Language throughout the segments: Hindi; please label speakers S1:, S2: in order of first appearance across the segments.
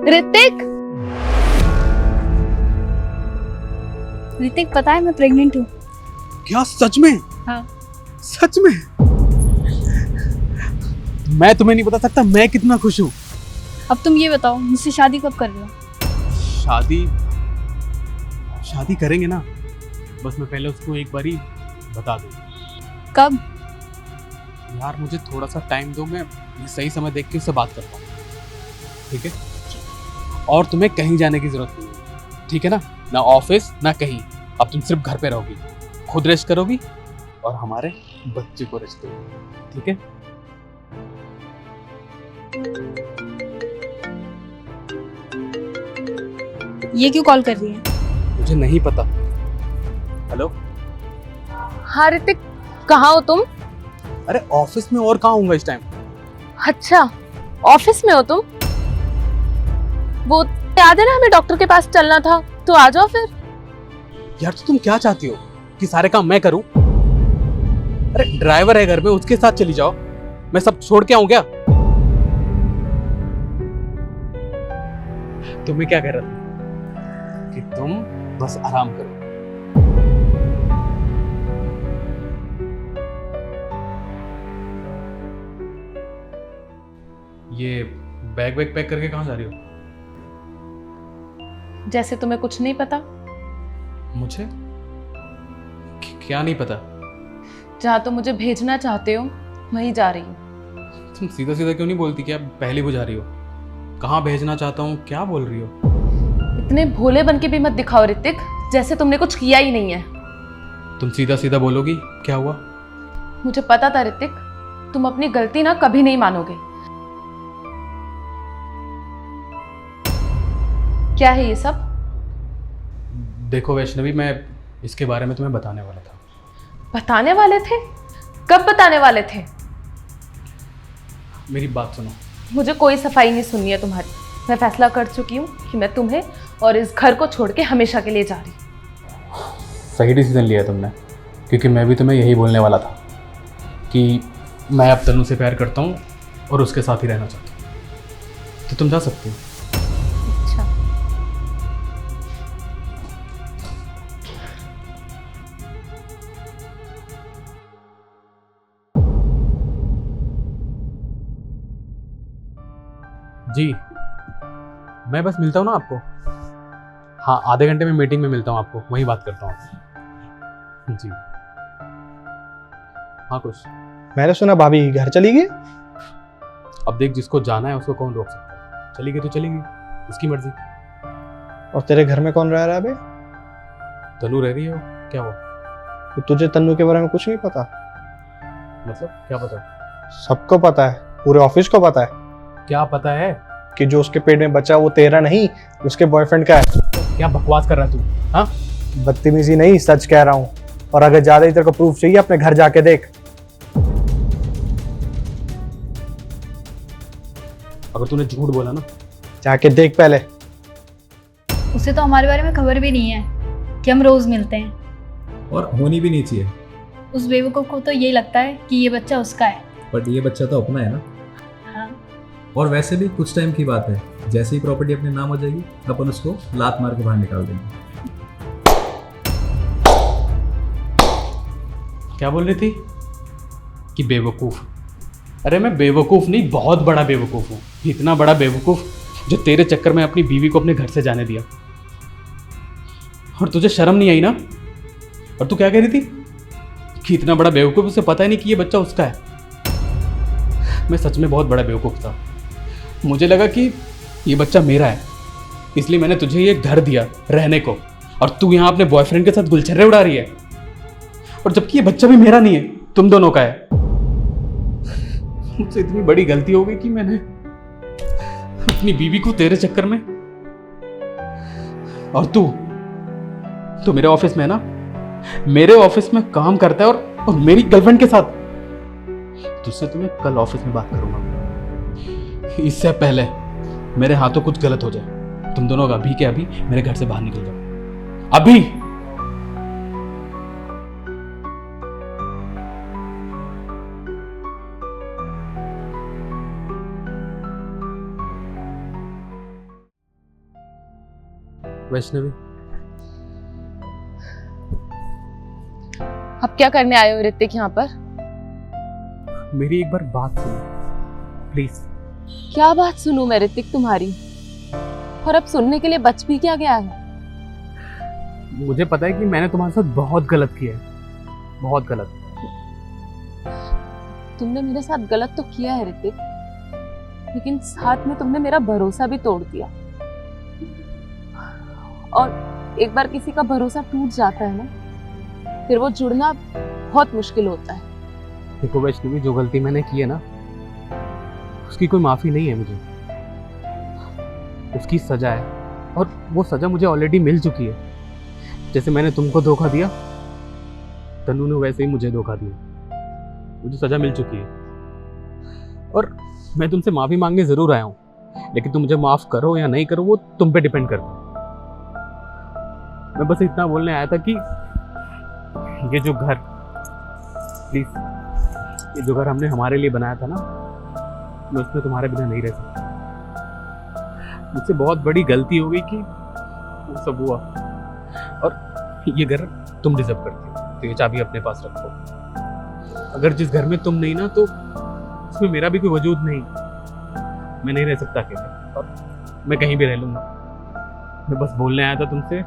S1: ऋतिक, ऋतिक पता है मैं प्रेग्नेंट हूँ।
S2: क्या सच में?
S1: हाँ।
S2: सच में? मैं तुम्हें नहीं बता सकता मैं कितना खुश हूँ।
S1: अब तुम ये बताओ मुझसे शादी कब कर रहे हो?
S2: शादी शादी करेंगे ना, बस मैं पहले उसको एक बारी बता दूँ।
S1: कब?
S2: यार मुझे थोड़ा सा टाइम दो, मैं सही समय देख के उससे बात करता हूँ, ठीक है? और तुम्हें कहीं जाने की जरूरत नहीं है, ठीक है ना? ना ऑफिस ना कहीं। अब तुम सिर्फ घर पे रहोगी, खुद रेस्ट करोगी और हमारे बच्चे को रेस्ट दोगी, ठीक है?
S1: ये क्यों कॉल कर रही है?
S2: मुझे नहीं पता। हेलो?
S3: हाँ ऋतिक, कहाँ हो तुम?
S2: अरे ऑफिस में, और कहाँ होऊंगा इस टाइम?
S3: अच्छा, ऑफिस में हो तुम? वो याद है ना, हमें डॉक्टर के पास चलना था, तो आ जाओ फिर।
S2: यार तो तुम क्या चाहती हो कि सारे काम मैं करूं? अरे ड्राइवर है घर में, उसके साथ चली जाओ, मैं सब छोड़ के आऊं क्या? तुम्हें क्या कह रहा था कि तुम बस आराम करो। ये बैग वैग पैक करके कहाँ जा रही हो?
S3: जैसे तुम्हें कुछ नहीं पता।
S2: मुझे क्या नहीं पता?
S3: जहाँ तुम मुझे भेजना चाहते हो वहीं जा रही हूँ।
S2: तुम सीधा सीधा क्यों नहीं बोलती कि आप पहले बुझा रही हो? कहाँ भेजना चाहता हूँ, क्या बोल रही हो?
S3: इतने भोले बन के भी मत दिखाओ ऋतिक, जैसे तुमने कुछ किया ही नहीं है।
S2: तुम सीधा सीधा बोलोगी क्या हुआ?
S3: मुझे पता था ऋतिक, तुम अपनी गलती ना कभी नहीं मानोगे। क्या है ये सब?
S2: देखो वैष्णवी, मैं इसके बारे में तुम्हें बताने वाला था।
S3: बताने वाले थे? कब बताने वाले थे?
S2: मेरी बात सुनो।
S3: मुझे कोई सफाई नहीं सुननी है तुम्हारी। मैं फैसला कर चुकी हूँ कि मैं तुम्हें और इस घर को छोड़ के हमेशा के लिए जा रही हूँ।
S2: सही डिसीजन लिया तुमने, क्योंकि मैं भी तुम्हें यही बोलने वाला था कि मैं अब तनु से प्यार करता हूँ और उसके साथ ही रहना चाहता हूँ, तो तुम जा सकती हो।
S3: अच्छा,
S2: जी, मैं बस मिलता हूँ ना आपको। हाँ, आधे घंटे में मीटिंग में मिलता हूँ आपको, वहीं बात करता हूँ। जी हाँ, कुछ
S4: मैंने सुना भाभी घर चली गई।
S2: अब देख, जिसको जाना है उसको कौन रोक सकता है? चली गई तो चली गई, उसकी मर्जी।
S4: और तेरे घर में कौन रह रहा है बे?
S2: तनु रह रही है, क्या हुआ?
S4: तो तुझे तन्नू के बारे में कुछ नहीं पता?
S2: मतलब क्या पता?
S4: सबको पता है, पूरे ऑफिस को पता है
S2: क्या पता है?
S4: कि जो उसके पेट में बचा वो तेरा नहीं, उसके बॉयफ्रेंड का है।
S2: क्या बकवास कर रहा है तू? हाँ,
S4: बदतमीजी नहीं, सच कह रहा हूँ। और अगर ज्यादा ही तेरे को प्रूफ चाहिए, अपने घर जाके देख।
S2: अगर तूने झूठ बोला ना,
S4: जाके देख पहले।
S1: उसे तो हमारे बारे में खबर भी नहीं है कि हम रोज मिलते हैं।
S5: और होनी भी नहीं चाहिए।
S1: उस बेवकूफ को तो यही लगता है कि ये बच्चा उसका है।
S5: बट ये बच्चा तो अपना है ना।
S1: हाँ।
S5: और वैसे भी कुछ टाइम की बात है, जैसे ही प्रॉपर्टी अपने नाम हो जाएगी अपन उसको लात मार के बाहर निकाल देंगे।
S2: क्या बोल रही थी कि बेवकूफ? अरे मैं बेवकूफ नहीं, बहुत बड़ा बेवकूफ हूँ। इतना बड़ा बेवकूफ जो तेरे चक्कर में अपनी बीवी को अपने घर से जाने दिया। और तुझे शर्म नहीं आई ना? और तू क्या कह रही थी कि इतना बड़ा बेवकूफ, उसे पता ही नहीं कि ये बच्चा उसका है। मैं सच में बहुत बड़ा बेवकूफ था। मुझे लगा कि ये बच्चा मेरा है, इसलिए मैंने तुझे ये घर दिया रहने को, और तू यहाँ अपने बॉयफ्रेंड के साथ गुलछर्रे उड़ा रही है। और जबकि ये बच्चा भी मेरा नहीं है, तुम दोनों का है। मुझसे इतनी बड़ी गलती हो गई कि मैंने अपनी बीवी को तेरे चक्कर में। और तू मेरे ऑफिस में है ना, मेरे ऑफिस में काम करता है और मेरी गर्लफ्रेंड के साथ। तुझसे तो मैं कल ऑफिस में बात करूंगा। इससे पहले मेरे हाथों कुछ गलत हो जाए, तुम दोनों का अभी के अभी मेरे घर से बाहर निकल जाओ, अभी। वैष्णवी,
S3: अब क्या करने आए हो ऋतिक यहाँ पर?
S2: मेरी एक बार बात सुनो प्लीज।
S3: क्या बात सुनूं मैं ऋतिक तुम्हारी? और अब सुनने के लिए बच भी क्या गया है?
S2: मुझे पता है कि मैंने तुम्हारे साथ बहुत गलत किया है, बहुत गलत।
S3: तुमने मेरे साथ गलत तो किया है ऋतिक, लेकिन साथ में तुमने मेरा भरोसा भी तोड़ दिया। और एक बार किसी का भरोसा टूट जाता है ना, फिर वो जुड़ना बहुत मुश्किल होता है।
S2: देखो वैष्णवी, जो गलती मैंने की है ना, उसकी कोई माफी नहीं है मुझे। उसकी सजा है, और वो सजा मुझे ऑलरेडी मिल चुकी है। जैसे मैंने तुमको धोखा दिया, तनु ने वैसे ही मुझे धोखा दिया। मुझे सजा मिल चुकी है, और मैं तुमसे माफी मांगने जरूर आया हूँ, लेकिन तुम मुझे माफ करो या नहीं करो वो तुम पे डिपेंड करता है। मैं बस इतना बोलने आया था कि ये जो घर, प्लीज, ये जो घर हमने हमारे लिए बनाया था ना, मैं उसमें तुम्हारे बिना नहीं रह सकता। मुझसे बहुत बड़ी गलती हो गई कि वो सब हुआ, और ये घर तुम डिजर्व करती हो, तो ये चाबी अपने पास रखो। अगर जिस घर में तुम नहीं ना, तो उसमें मेरा भी कोई वजूद नहीं। मैं नहीं रह सकता अकेले, और मैं कहीं भी रह लूंगा। मैं बस बोलने आया था तुमसे।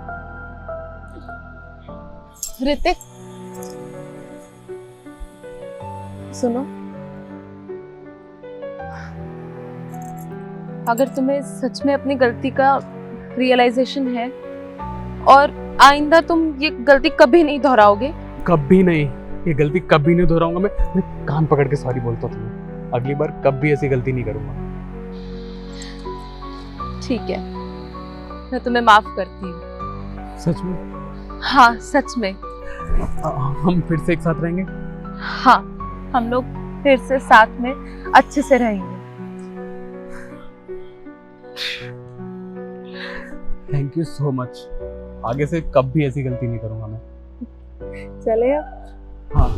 S3: ऋतिक सुनो, अगर तुम्हें सच में अपनी गलती का रियलाइजेशन है और आइंदा तुम ये गलती कभी नहीं दोहराओगे।
S2: कभी नहीं, ये गलती कभी नहीं दोहराऊंगा। मैं कान पकड़ के सॉरी बोलता हूँ तुम्हें। अगली बार कभी ऐसी गलती नहीं करूंगा।
S3: ठीक है, मैं तुम्हें माफ करती हूँ।
S2: सच में?
S3: हाँ सच में।
S2: हम फिर से एक साथ रहेंगे?
S3: हाँ, हम लोग फिर से साथ में अच्छे से रहेंगे।
S2: Thank you so much. आगे से कभी ऐसी गलती नहीं करूंगा मैं।
S3: चले अब।
S2: हाँ।